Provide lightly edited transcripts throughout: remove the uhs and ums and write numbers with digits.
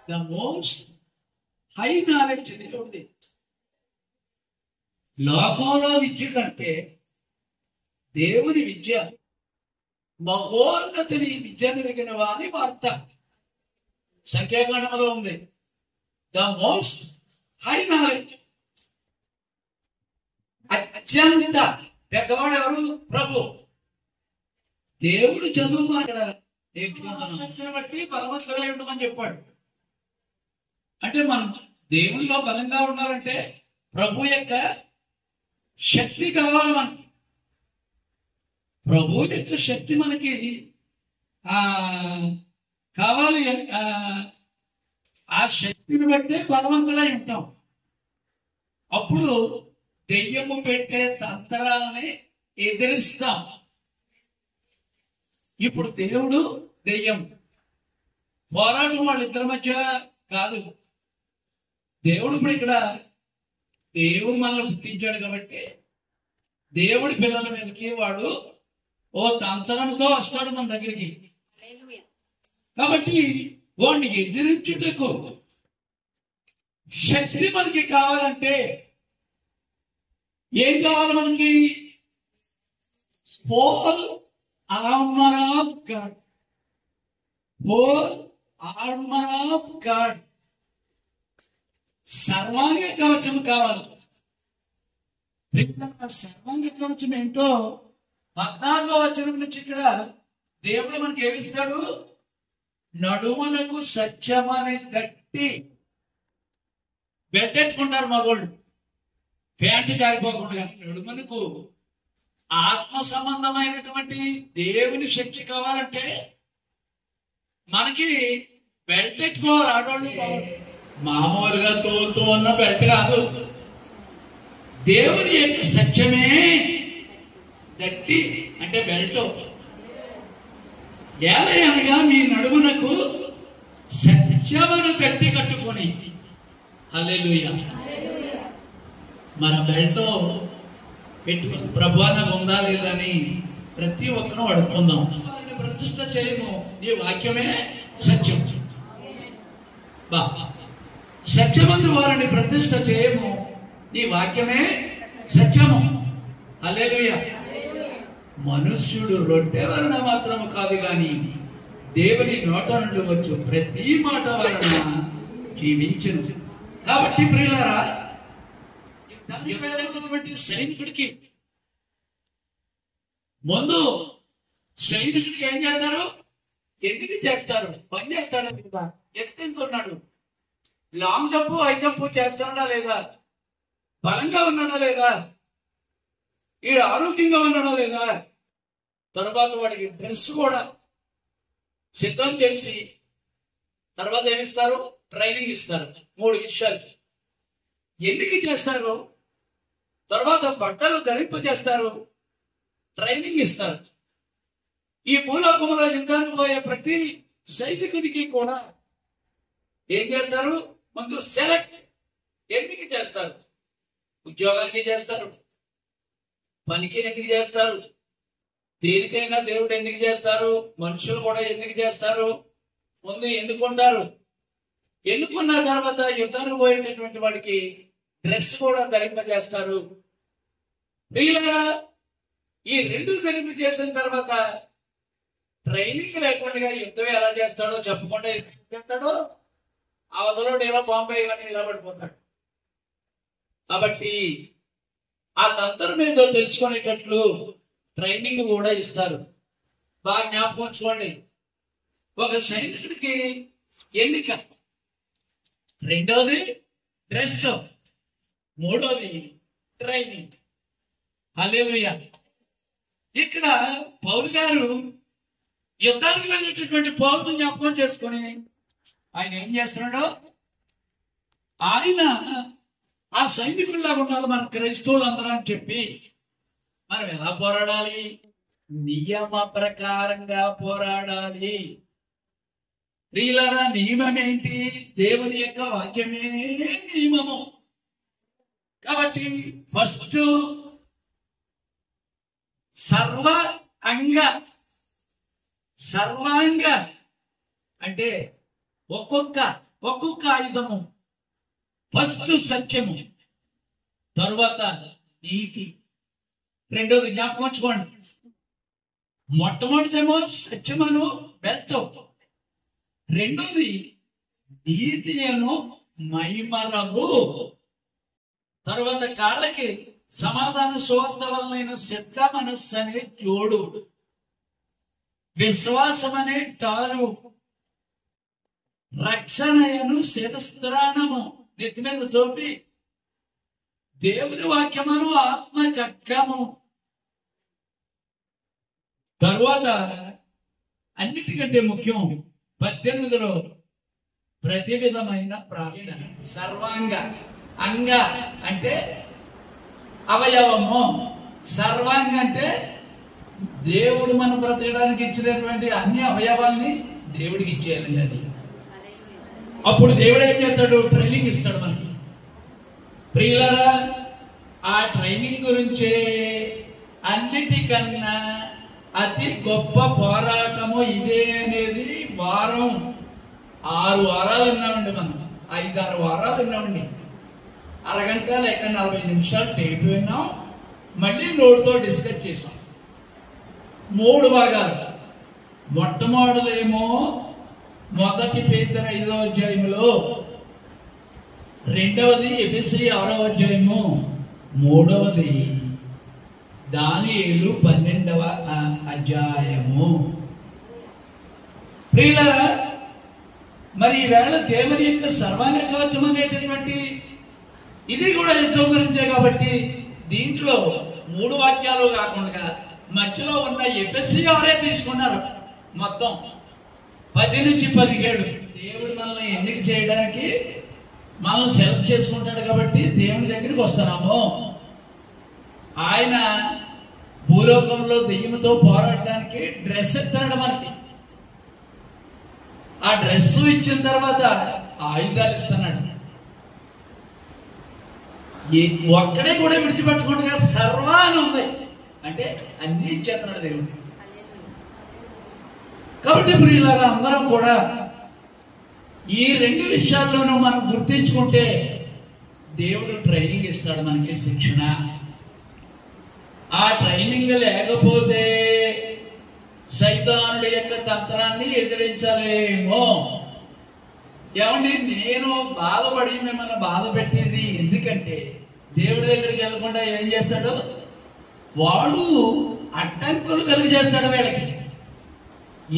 The most high knowledge దేవుడిది. లోకంలో విద్య కంటే దేవుని విద్య మహోన్నతిని విద్య నెరిగిన వాని వార్త. సంఖ్యాకాండంలో ఉంది ద మోస్ట్ హై నాలెడ్జ్. అత్యంత పెద్దవాడు ఎవరు? ప్రభు. దేవుడు చదువు అక్కడ శక్తిని బట్టి బలవంతులై ఉండమని చెప్పాడు. అంటే మనం దేవునిలో బలంగా ఉండాలంటే ప్రభు యొక్క శక్తి కావాలి మనకి. ప్రభు యొక్క శక్తి మనకి కావాలి. ఆ శక్తిని బట్టే బలవంతులై ఉంటాం. అప్పుడు దెయ్యము పెట్టే తంత్రాలని ఎదిరిస్తాం. ఇప్పుడు దేవుడు దెయ్యం పోరాటం వాళ్ళిద్దరి మధ్య కాదు. దేవుడు ఇప్పుడు ఇక్కడ దేవుడు మనల్ని గుర్తించాడు కాబట్టి దేవుడి పిల్లల మీదకి వాడు ఓ తంత్రంతో వస్తాడు మన దగ్గరికి. కాబట్టి వాడిని ఎదిరించుటకు శక్తి మనకి కావాలంటే ఏం కావాలి మనకి? Whole armour of God. Whole armour of God. సర్వాంగ కవచం కావాలి. సర్వాంగ కవచం ఏంటో 14వ వచనం నుంచి ఇక్కడ దేవుడు మనకి ఏమిస్తాడు? నడుమలకు సత్యమని దట్టి బెట్టెట్టుకుంటారు మగోళ్ళు, ప్యాంటు కాలిపోకుండా. నడుమలకు ఆత్మ సంబంధమైనటువంటి దేవుని శక్తి కావాలంటే మనకి బెల్ట్ ఎట్టుకోవాలి. ఆడవాళ్ళు మామూలుగా తోలుతూ ఉన్న బెల్ట్ కాదు, దేవుని యొక్క సత్యమే దట్టి అంటే బెల్ట్. ఏలయనగా మీ నడుమునకు సత్యమును కట్టి కట్టుకొని. హల్లెలూయా. మన బెల్ట్ పెట్టుకుని ప్రభువా నాకు ఉందా లేదా అని ప్రతి ఒక్కరూ అడుక్కుందాం. వారిని ప్రతిష్ట చేయము, నీ వాక్యమే సత్యం. బా సత్యమందు వారిని ప్రతిష్ట చేయము, నీ వాక్యమే సత్యము. హల్లెలూయా. మనుష్యుడు రొట్టె వలన మాత్రము కాదు గాని దేవుని నోట నుండి వచ్చు ప్రతి మాట వలన జీవించును. కాబట్టి ప్రియులారా, సైనికుడికి ముందు సైనికుడికి ఏం చేస్తారు? ఎందుకు చేస్తారు? పని చేస్తాడా లేదా? ఎత్తున్నాడు, లాంగ్ జంపు హై జంపు చేస్తున్నాడా లేదా? బలంగా ఉన్నాడా లేదా? వీడు ఆరోగ్యంగా ఉన్నాడా లేదా? తర్వాత వాడికి డ్రెస్ కూడా సిద్ధం చేసి తర్వాత ఏమిస్తారు? ట్రైనింగ్ ఇస్తారు. 3 విషయాలు ఎందుకు చేస్తారు? తర్వాత బట్టలు ధరింపజేస్తారు, ట్రైనింగ్ ఇస్తారు. ఈ భూలోకంలో యుద్ధానికి పోయే ప్రతి సైనికునికి కూడా ఏం చేస్తారు? ముందు సెలెక్ట్. ఎందుకు చేస్తారు? ఉద్యోగానికి చేస్తారు, పనికి ఎందుకు చేస్తారు, దేనికైనా దేవుడు ఎందుకు చేస్తారు, మనుషులు కూడా ఎందుకు చేస్తారు? ముందు ఎన్నుకుంటారు. ఎన్నుకున్న తర్వాత యుద్ధానికి పోయేటటువంటి వాడికి డ్రెస్ కూడా ధరింపజేస్తారు. మిగిలిన ఈ 2 ధరింపజేసిన తర్వాత ట్రైనింగ్ లేకుండా యుద్ధం ఎలా చేస్తాడో చెప్పకుండా చేస్తాడో అవతలోడు ఎలా బాంబే కానీ నిలబడిపోతాడు. కాబట్టి ఆ తంత్రం ఏదో తెలుసుకునేటట్లు ట్రైనింగ్ కూడా ఇస్తారు. బాగా జ్ఞాపకం ఉంచుకోండి. ఒక సైనికుడికి ఎన్నిక, 2వది డ్రెస్, 3వది ట్రైనింగ్. హల్లెలూయా. ఇక్కడ పౌలు గారు యుద్ధానికి వెళ్ళేటటువంటి పౌలుని జ్ఞాపకం చేసుకుని ఆయన ఏం చేస్తున్నాడో, ఆయన ఆ సైనికుల్లా ఉండాలి మన క్రైస్తవులు అందరూ అని చెప్పి మనం ఎలా పోరాడాలి? నియమ ప్రకారంగా పోరాడాలి. ప్రియులారా, నియమం ఏంటి? దేవుని యొక్క వాక్యమే నియమము. కాబట్టి ఫస్ట్ సర్వాంగ అంటే ఒక్కొక్క ఒక్కొక్క ఆయుధము. ఫస్ట్ సత్యము, తరువాత నీతి, రెండోది జ్ఞాపకం ఉంచుకోండి. మొట్టమొదటిదేమో సత్యమను బెల్ట్, రెండోది నీతి అను మైమరము, తర్వాత కాళ్ళకి సమాధాన సువార్త వలన సిద్ధ మనస్సు అనే జోడు, విశ్వాసం అనే టారు, రక్షణయను శిరస్త్రాణము నెత్తి మీద టోపి, దేవుని వాక్యమును ఆత్మ ఖడ్గము, తరువాత అన్నిటికంటే ముఖ్యం 18లో ప్రతి విధమైన ప్రార్థన. సర్వాంగ, అంగ అంటే అవయవము, సర్వాంగ అంటే దేవుడు మనం బ్రతకడానికి ఇచ్చినటువంటి అన్ని అవయవాల్ని దేవుడికి ఇచ్చేయాలండి. అది అప్పుడు దేవుడు ఏం చేస్తాడు? ట్రైనింగ్ ఇస్తాడు మనకి. ప్రియులారా, ఆ ట్రైనింగ్ గురించే అన్నిటికన్నా అతి గొప్ప పోరాటము ఇదే అనేది వారం 6 వారాలు విన్నామండి. మనం 5-6 వారాలు విన్నామండి. అరగంట లేక 40 నిమిషాలు టేప్ విన్నాం, మళ్ళీ నోటితో డిస్కస్ చేసాం. 3 భాగాలు. మొట్టమొదటిదేమో 1 పేతురు 5వ అధ్యాయములో, రెండవది ఎఫెసీ 6వ అధ్యాయము, మూడవది దానియేలు 12వ అధ్యాయము. ప్రియులారా, మరి ఈవేళ దేవుని యొక్క సర్వాంగ కవచం అనేటటువంటి ఇది కూడా యుద్ధం గురించే కాబట్టి దీంట్లో 3 వాక్యాలు కాకుండా మధ్యలో ఉన్న ఎఫెసీ 6 తీసుకున్నారు. మొత్తం 10 నుంచి 17. దేవుడు మనల్ని ఎన్నిక చేయడానికి మనల్ని సెలెక్ట్ చేసుకుంటాడు కాబట్టి దేవుని దగ్గరికి వస్తున్నాము. ఆయన భూలోకంలో దెయ్యంతో పోరాడడానికి డ్రెస్ ఇస్తున్నాడు మనకి. ఆ డ్రెస్ ఇచ్చిన తర్వాత ఆయుధాలు ఇస్తున్నాడు. ఒక్కడే కూడా విడిచిపెట్టకుండా సర్వాన్ని ఉంది అంటే అన్ని ఇచ్చేస్తున్నాడు దేవుడు. కాబట్టి ప్రియులారా, అందరం కూడా ఈ 2 విషయాల్లోనూ మనం గుర్తించుకుంటే దేవుడు ట్రైనింగ్ ఇస్తాడు మనకి, శిక్షణ. ఆ ట్రైనింగ్ లేకపోతే సైతానుడి యొక్క తంత్రాన్ని ఎదిరించలేమో. ఏమండి, నేను బాధపడి మిమ్మల్ని బాధ పెట్టేది ఎందుకంటే దేవుడి దగ్గరికి వెళ్ళకుండా ఏం చేస్తాడు? వాడు అడ్డంకులు కలుగు చేస్తాడు వీళ్ళకి.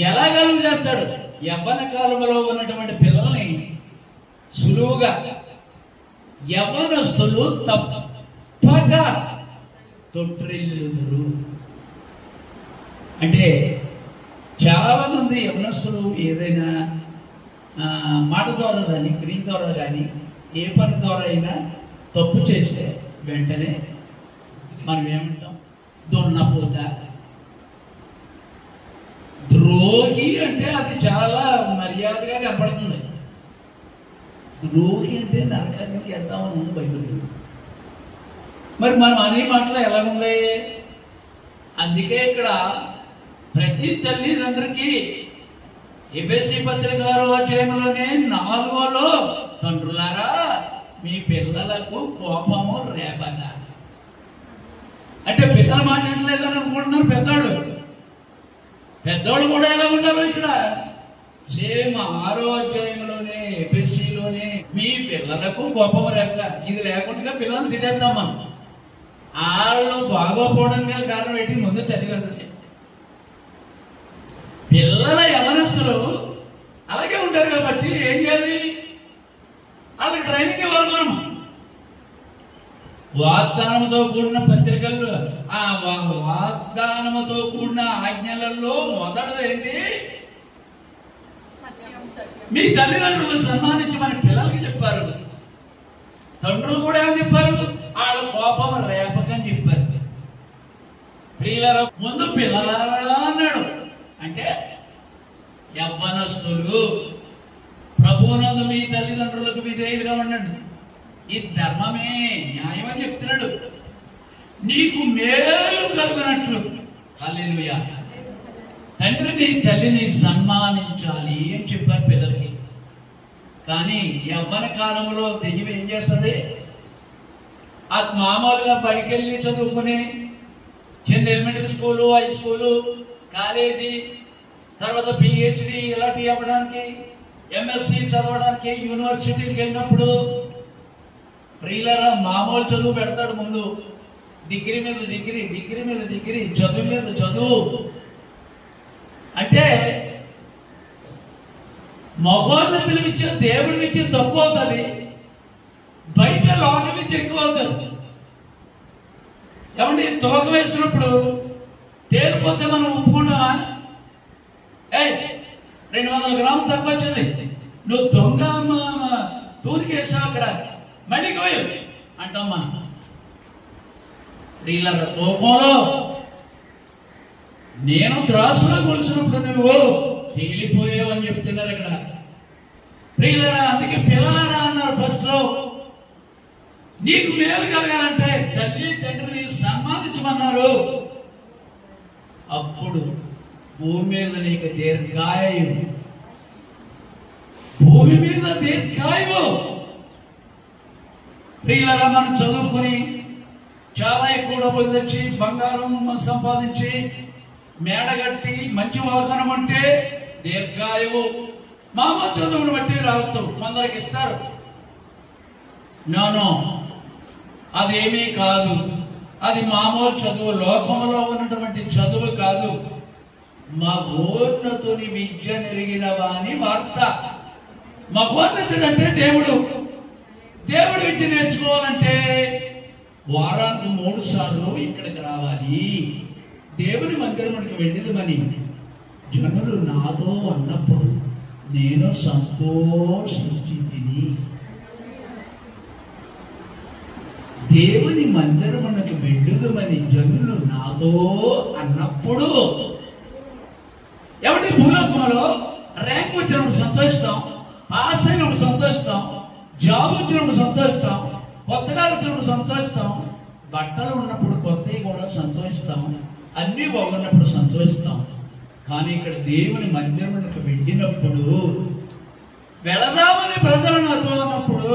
ఎలా కలుగు చేస్తాడు? యవ్వన కాలంలో ఉన్నటువంటి పిల్లల్ని సులువుగా యవ్వనస్తులు తప్పక తొట్టిల్లుదురు. అంటే చాలా మంది యవ్వనస్తులు ఏదైనా మాట ద్వారా కానీ క్రియ ద్వారా కానీ ఏ పని ద్వారా అయినా తప్పు చేస్తే వెంటనే మనం ఏమంటాం? దున్నపోత, ద్రోహి అంటే అది చాలా మర్యాదగా కనపడుతుంది. ద్రోహి అంటే నరకానికి వెళ్తామని ఉంది బైబిల్. మరి మనం అనే మాటలో ఎలా ఉంది? అందుకే ఇక్కడ ప్రతి తల్లిదండ్రికి ఎఫెసీ పత్రిక 6వ అధ్యాయంలోనే 4లో, తండ్రులారా మీ పిల్లలకు కోపము రేపక. అంటే పిల్లలు మాట్లాడలేదని అనుకుంటున్నారు పెద్దవాళ్ళు కూడా ఎలా ఉండాలో ఇక్కడ సేమ్ 6వ అధ్యాయంలోనే ఎఫెసీలోనే మీ పిల్లలకు కోపం రేపక. ఇది లేకుండా పిల్లల్ని తిట్టేద్దాం మనం. వాళ్ళు బాగోపోవడం గల కారణం ఏంటి? ముందు తల్లిదండ్రులే. పిల్లల యవనస్తులు అలాగే ఉంటారు కాబట్టి ఏం చేయాలి? వాళ్ళకి ట్రైనింగ్ ఇవ్వాలి మనం. వాగ్దానంతో కూడిన పత్రికల్లో, ఆ వాగ్దానంతో కూడిన ఆజ్ఞలలో మొదటిది ఏంటి? మీ తల్లిదండ్రులను సన్మానించి మన పిల్లలకి చెప్పారు. తండ్రులు కూడా ఏమని చెప్పారు? వాళ్ళ కోపం రేపకని చెప్పారు. ప్రియులారా, ముందు పిల్లలారా అన్నాడు. అంటే యవ్వనస్తులు ప్రభువునందు మీ తల్లిదండ్రులకు విధేయులుగా ఉండండి. ఈ ధర్మమే, న్యాయం అని చెప్తున్నాడు. నీకు మేలు కలుగునట్లు. హల్లెలూయా. తండ్రిని తల్లిని సన్మానించాలి అని చెప్పారు పిల్లలకి. కానీ యవ్వన కాలంలో దెయ్యం ఏం చేస్తుంది? అది మామూలుగా బడికెళ్ళి చదువుకుని చిన్న elementary school, high school, college, తర్వాత పిహెచ్డి ఇలాంటివి అవ్వడానికి, ఎంఎస్సి చదవడానికి యూనివర్సిటీకి వెళ్ళినప్పుడు ప్రియులరా మామూలు చదువు పెడతాడు. ముందు డిగ్రీ మీద డిగ్రీ, డిగ్రీ మీద డిగ్రీ, చదువు మీద చదువు. అంటే మగోన్నతులు విద్య దేవుడి విద్య తక్కువ అవుతుంది, బయట లోక విద్య ఎక్కువ అవుతుంది. ఏమంటే తోక వేసినప్పుడు తేలిపోతే మనం ఒప్పుకుంటామా? 200 గ్రాములు తక్కువ వచ్చింది, నువ్వు దొంగ తూరికి వేసావు అక్కడ, మళ్ళీ కోయు అంటమ్మా. వీళ్ళ తూకంలో నేను త్రాసులో కొలిసినప్పుడు నువ్వు తేలిపోయావని చెప్తున్నారు ఇక్కడ. ప్రియులరా, అందుకే పిల్లలరా అన్నారు ఫస్ట్ లో. నీకు మేలు కలగాలంటే తల్లి తండ్రిని సన్మానించమన్నారు. అప్పుడు భూమి మీద నీకు దీర్ఘాయు, భూమి మీద దీర్ఘాయువు. ప్రియులరా, మనం చదువుకుని చాలా ఎక్కువ డబ్బులు తెచ్చి బంగారం సంపాదించి మేడగట్టి మంచి వాహనం అంటే దీర్ఘాయువు. మామూలు చదువును బట్టి రాస్తాం, కొందరికి ఇస్తారు. నో, అదేమీ కాదు. అది మామూలు చదువు, లోకంలో ఉన్నటువంటి చదువు కాదు. మహోన్నతుని విద్య నెరిగిన వాని వార్త. మహోన్నతుడు అంటే దేవుడు. దేవుడి విద్య నేర్చుకోవాలంటే వారానికి 3 సార్లు ఇక్కడికి రావాలి. దేవుని మందిరానికి వెళ్ళిదమని జనులు నాతో అన్నప్పుడు నేను సంతోషించి తిని. దేవుని మందిరమునకు వెళ్ళుదమని జనులు నాతో అన్నప్పుడు. ఎవరి భూలోకంలో ర్యాంక్ వచ్చినప్పుడు సంతోషిస్తాం, పాస్ అయినప్పుడు సంతోషిస్తాం, జాబ్ వచ్చినప్పుడు సంతోషిస్తాం, కొత్తగా వచ్చినప్పుడు సంతోషిస్తాం, బట్టలు ఉన్నప్పుడు కొత్తవి కూడా సంతోషిస్తాం, అన్నీ బాగున్నప్పుడు సంతోషిస్తాం. కానీ ఇక్కడ దేవుని మందిరమునకు వెళ్ళినప్పుడు, వెళదామని ప్రజలు నాతో అన్నప్పుడు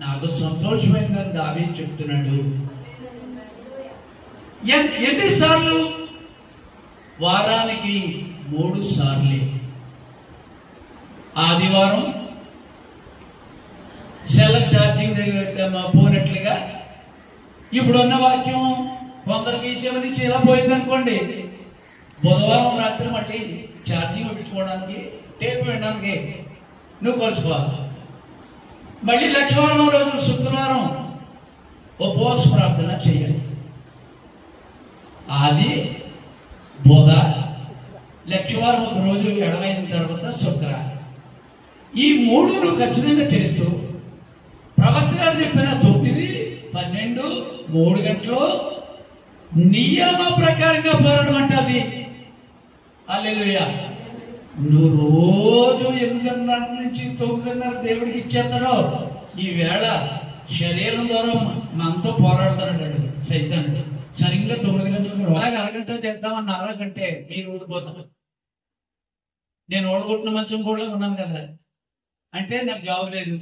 నాకు సంతోషమైందని దావీదు చెప్తున్నాడు. ఎన్నిసార్లు? వారానికి 3 సార్లే. ఆదివారం సెల్ ఛార్జింగ్ దగ్గర పోయినట్లుగా ఇప్పుడున్న వాక్యం కొందరికి చెవి నుంచి ఇలా పోయింది అనుకోండి, బుధవారం రాత్రి మళ్ళీ ఛార్జింగ్ పెట్టుకోవడానికి, టేప్ వినడానికి నువ్వు కొలుచుకోవాలి. మళ్ళీ లక్షవారం రోజు శుక్రవారం ఉపవాస ప్రార్థన చేయాలి. అది బుధ, లక్షవారం ఒక రోజు ఎడమైన తర్వాత శుక్రవారం. ఈ 3 నువ్వు ఖచ్చితంగా చేస్తూ ప్రవక్త గారు చెప్పిన 9, 12, 3 గంటలు నియమ ప్రకారంగా పోరాటం అంటది. హల్లెలూయా. నువ్వు రోజు 8:30 నుంచి 9:30 దేవుడికి ఇచ్చేస్తాడో, ఈ వేళ శరీరం ద్వారా మనతో పోరాడుతాడు సైతానుడు. సరిగ్గా 9 గంటలకు అలాగే అరగంట చేద్దామన్న అరగంటే మీరు ఊడిపోతారు. నేను ఓడగొట్టిన మంచం కూడా ఉన్నాను కదా, అంటే నాకు జాబ్ లేదు,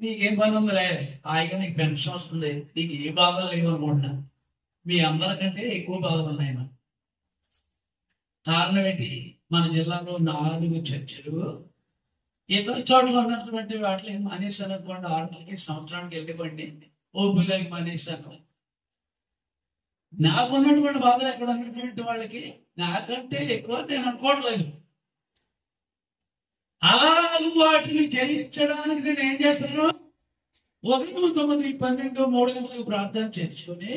నీకేం పని ఉందిలే, హాయిగా నీకు పెన్షన్ వస్తుంది, నీకు ఏ బాధలు లేవు అనుకుంటున్నా. మీ అందరికంటే ఎక్కువ బాధలు ఉన్నాయి. కారణం ఏంటి? మన జిల్లాలో 4 చర్చిలు, ఇతర చోట్ల ఉన్నటువంటి వాటికి మానేశాను అనుకోండి. 6 నెలలకి సంవత్సరానికి వెళ్ళిపోండి, ఓపిలకి మానేశాను. నాకున్నటువంటి బాధలు ఎక్కడ ఉన్నటువంటి వాళ్ళకి నాకంటే ఎక్కువ నేను అనుకోవట్లేదు. అలా వాటిని జయించడానికి నేను ఏం చేస్తాను? 1, 9, 12, 3 గంటలకు ప్రార్థన చేసుకుని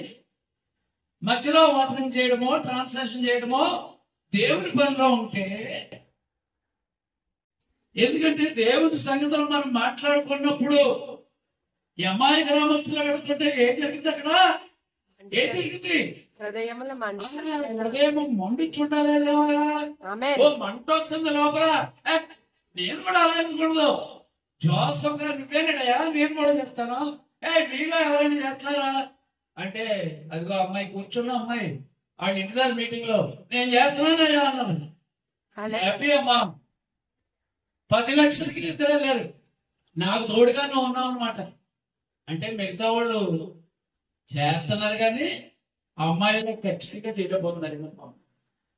మధ్యలో వాటరింగ్ చేయడమో ట్రాన్సాక్షన్ చేయడమో దేవుని పనిలో ఉంటే, ఎందుకంటే దేవుని సంగతులు మనం మాట్లాడుకున్నప్పుడు అమ్మాయి గ్రామస్తులు వెళుతుంటే ఏం జరిగింది? అక్కడ ఏం జరిగింది? హృదయం మండించుండాలి. మంట వస్తుంది లోపల. నేను కూడా అలా అనుకూడదు. జోసఫ్ గారు నువ్వేనడయా, నేను కూడా చెప్తాను. మీలో ఎవరైనా చేస్తారా అంటే, అదిగో అమ్మాయి కూర్చున్న అమ్మాయి వాళ్ళ ఇంటి దగ్గర మీటింగ్ లో నేను చేస్తున్నానయ్యా అన్నాను. హ్యాపీ అమ్మా. 10 లక్షలకి ఇద్దరే లేరు, నాకు తోడుగా నువ్వు ఉన్నావు అనమాట. అంటే మిగతా వాళ్ళు చేస్తున్నారు కానీ అమ్మాయిలు ఖచ్చితంగా చేయబోతున్నారు.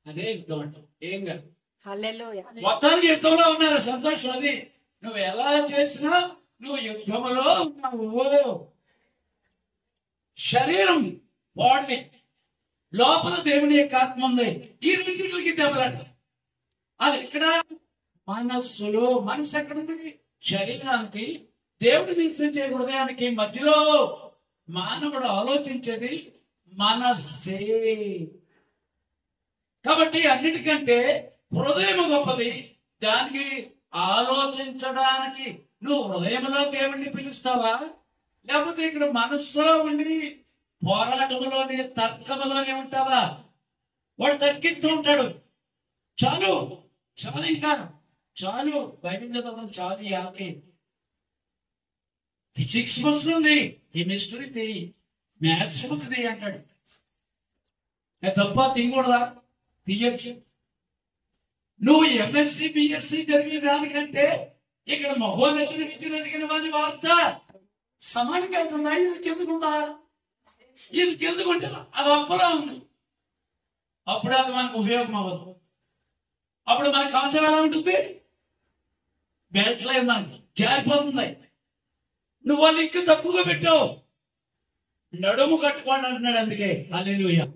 అదే యుద్ధం అంటాం, ఏం కాదు. మొత్తానికి యుద్ధంలో ఉన్నారు, సంతోషం. అది నువ్వు ఎలా చేసినా నువ్వు యుద్ధంలో ఉన్నావు. శరీరం, బాడీ, లోపల దేవుని యొక్క ఆత్మ ఉంది. ఈ రెండింటికి దెబ్బలాట. అది ఎక్కడ? మనస్సులో. మనసు ఎక్కడుంది? శరీరానికి, దేవుడు నివసించే హృదయానికి మధ్యలో మానవుడు ఆలోచించేది మనస్సే. కాబట్టి అన్నిటికంటే హృదయం గొప్పది. దానికి ఆలోచించడానికి నువ్వు హృదయంలో దేవుణ్ణి పిలుస్తావా, లేకపోతే ఇక్కడ మనస్సులో ఉండి పోరాటంలోనే, తర్కంలోనే ఉంటావా? వాడు తర్కిస్తూ ఉంటాడు. చాలు చాలు, ఇంకా చాలు, బైబిల్ చదవడం చాలు. యాకే ఫిజిక్స్ వస్తుంది, కెమిస్ట్రీ తీయి, మ్యాథ్స్ తీయి అంటాడు. తప్ప తీయకూడదా? తీయచ్చు. నువ్వు ఎంఎస్సి బిఎస్సి చదివే దానికంటే ఇక్కడ మహోన్నతుని విద్యను ఎదిగిన వారి వార్త సమానంగా వెళ్తుందా? ఇది కిందకుందా? ఇది కిందకుంటే అది అప్పులా ఉంది. అప్పుడు అది మనకు ఉపయోగం అవ్వదు. అప్పుడు మనకు అవసరం ఎలా ఉంటుంది? బెల్ట్ లేదు, మనకి జారిపోతుంది. నువ్వు వాళ్ళు ఇంకా తక్కువగా పెట్టావు. నడుము కట్టుకోండి అంటున్నాడు. అందుకే హల్లెలూయా.